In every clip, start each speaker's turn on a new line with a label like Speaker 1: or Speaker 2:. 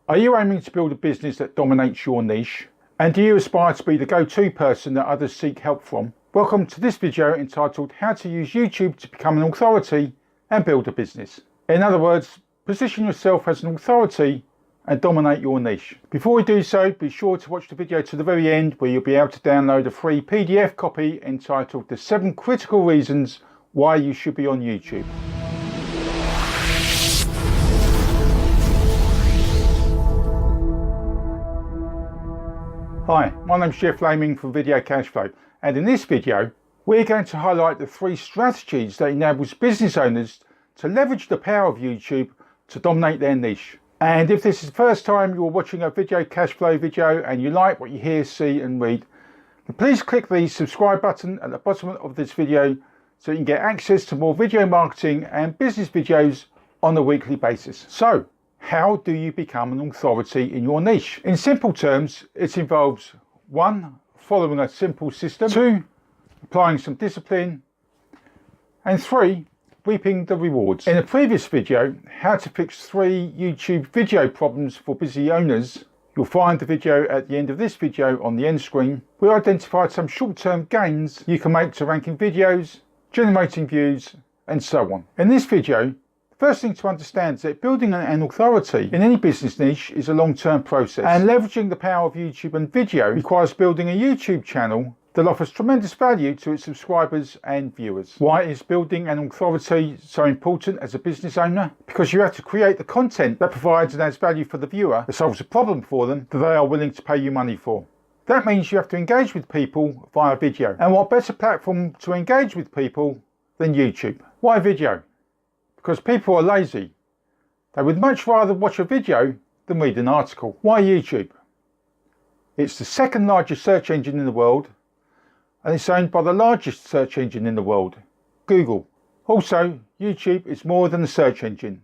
Speaker 1: Are you aiming to build a business that dominates your niche? And do you aspire to be the go-to person that others seek help from? Welcome to this video entitled How to Use YouTube to Become an Authority and Build a Business. In other words, position yourself as an authority and dominate your niche. Before we do so, be sure to watch the video to the very end, where you'll be able to download a free PDF copy entitled The 7 Critical Reasons Why You Should Be on YouTube. Hi, my name's Jeff Laming from Video Cashflow, and in this video we're going to highlight the 3 strategies that enables business owners to leverage the power of YouTube to dominate their niche. And if this is the first time you're watching a Video Cashflow video and you like what you hear, see and read, then please click the subscribe button at the bottom of this video so you can get access to more video marketing and business videos on a weekly basis. So, how do you become an authority in your niche? In simple terms, it involves 1. Following a simple system, 2. Applying some discipline, and 3. Reaping the rewards. In a previous video, how to fix 3 YouTube video problems for busy owners, you'll find the video at the end of this video on the end screen. We identified some short-term gains you can make to ranking videos, generating views, and so on. In this video, the first thing to understand is that building an authority in any business niche is a long-term process, and leveraging the power of YouTube and video requires building a YouTube channel that offers tremendous value to its subscribers and viewers. Why is building an authority so important as a business owner? Because you have to create the content that provides and adds value for the viewer, that solves a problem for them that they are willing to pay you money for. That means you have to engage with people via video. And what better platform to engage with people than YouTube? Why video? Because people are lazy. They would much rather watch a video than read an article. Why YouTube? It's the 2nd largest search engine in the world, and it's owned by the largest search engine in the world, Google. Also, YouTube is more than a search engine.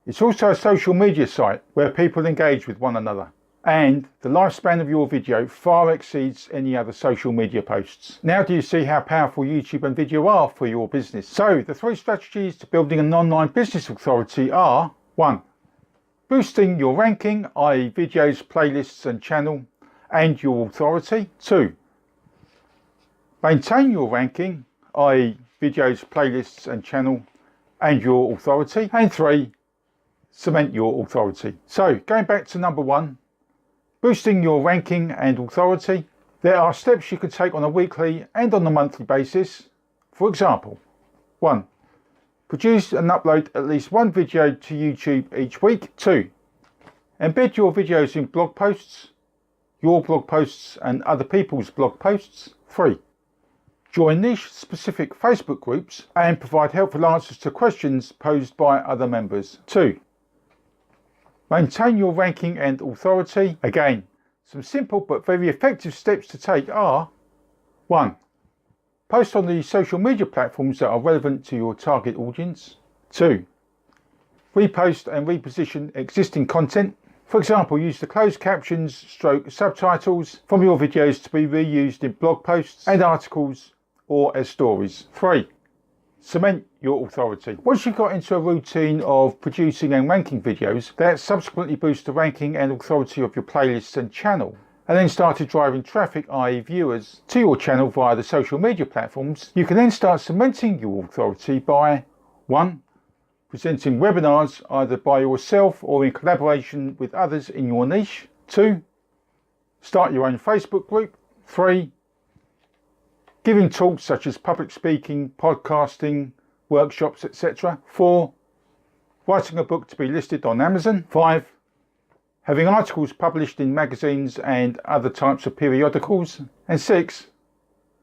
Speaker 1: It's also a social media site where people engage with one another. And the lifespan of your video far exceeds any other social media posts. Now do you see how powerful YouTube and video are for your business? So the 3 strategies to building an online business authority are: 1. Boosting your ranking, i.e. videos, playlists and channel, and your authority. 2. Maintain your ranking, i.e. videos, playlists and channel, and your authority. And 3. Cement your authority. So going back to number 1, boosting your ranking and authority, there are steps you can take on a weekly and on a monthly basis. For example, 1. Produce and upload at least 1 video to YouTube each week. 2. Embed your videos in blog posts, your blog posts and other people's blog posts. 3. Join niche-specific Facebook groups and provide helpful answers to questions posed by other members. 2. Maintain your ranking and authority. Again, some simple but very effective steps to take are: 1. Post on the social media platforms that are relevant to your target audience. 2. Repost and reposition existing content. For example, use the closed captions / subtitles from your videos to be reused in blog posts and articles or as stories. 3. Cement your authority. Once you've got into a routine of producing and ranking videos that subsequently boost the ranking and authority of your playlists and channel, and then started driving traffic, i.e. viewers, to your channel via the social media platforms, you can then start cementing your authority by: 1. Presenting webinars either by yourself or in collaboration with others in your niche. 2. Start your own Facebook group. 3. Giving talks such as public speaking, podcasting, workshops, etc. 4. Writing a book to be listed on Amazon. 5. Having articles published in magazines and other types of periodicals. And 6.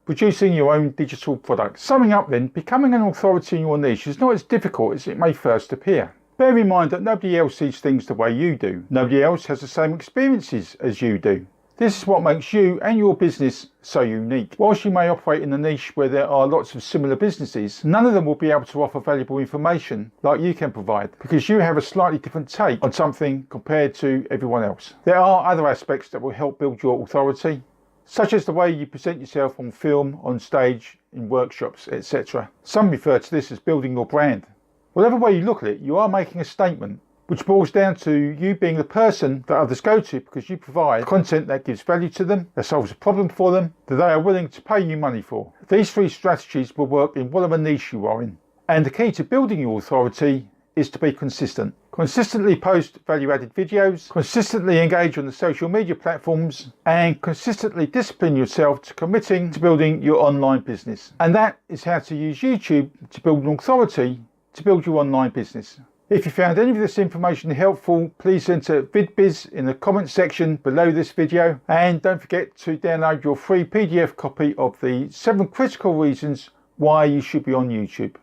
Speaker 1: Producing your own digital products. Summing up then, becoming an authority in your niche is not as difficult as it may first appear. Bear in mind that nobody else sees things the way you do. Nobody else has the same experiences as you do. This is what makes you and your business so unique. Whilst you may operate in a niche where there are lots of similar businesses, none of them will be able to offer valuable information like you can provide, because you have a slightly different take on something compared to everyone else. There are other aspects that will help build your authority, such as the way you present yourself on film, on stage, in workshops, etc. Some refer to this as building your brand. Whatever way you look at it, you are making a statement. which boils down to you being the person that others go to because you provide content that gives value to them, that solves a problem for them, that they are willing to pay you money for. These three strategies will work in whatever niche you are in. And the key to building your authority is to be consistent. Consistently post value-added videos, consistently engage on the social media platforms, and consistently discipline yourself to committing to building your online business. And that is how to use YouTube to build an authority to build your online business. If you found any of this information helpful, please enter VidBiz in the comment section below this video, and don't forget to download your free PDF copy of the 7 critical reasons why you should be on YouTube.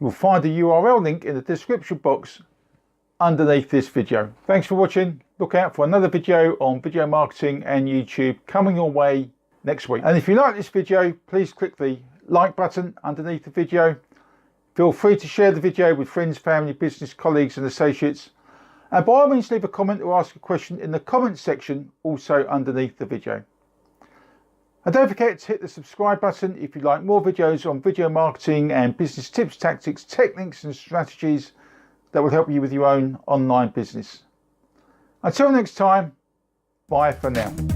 Speaker 1: You'll find the URL link in the description box underneath this video. Thanks for watching. Look out for another video on video marketing and YouTube coming your way next week. And if you like this video, please click the like button underneath the video. Feel free to share the video with friends, family, business, colleagues and associates. And by all means leave a comment or ask a question in the comments section also underneath the video. And don't forget to hit the subscribe button if you'd like more videos on video marketing and business tips, tactics, techniques and strategies that will help you with your own online business. Until next time, bye for now.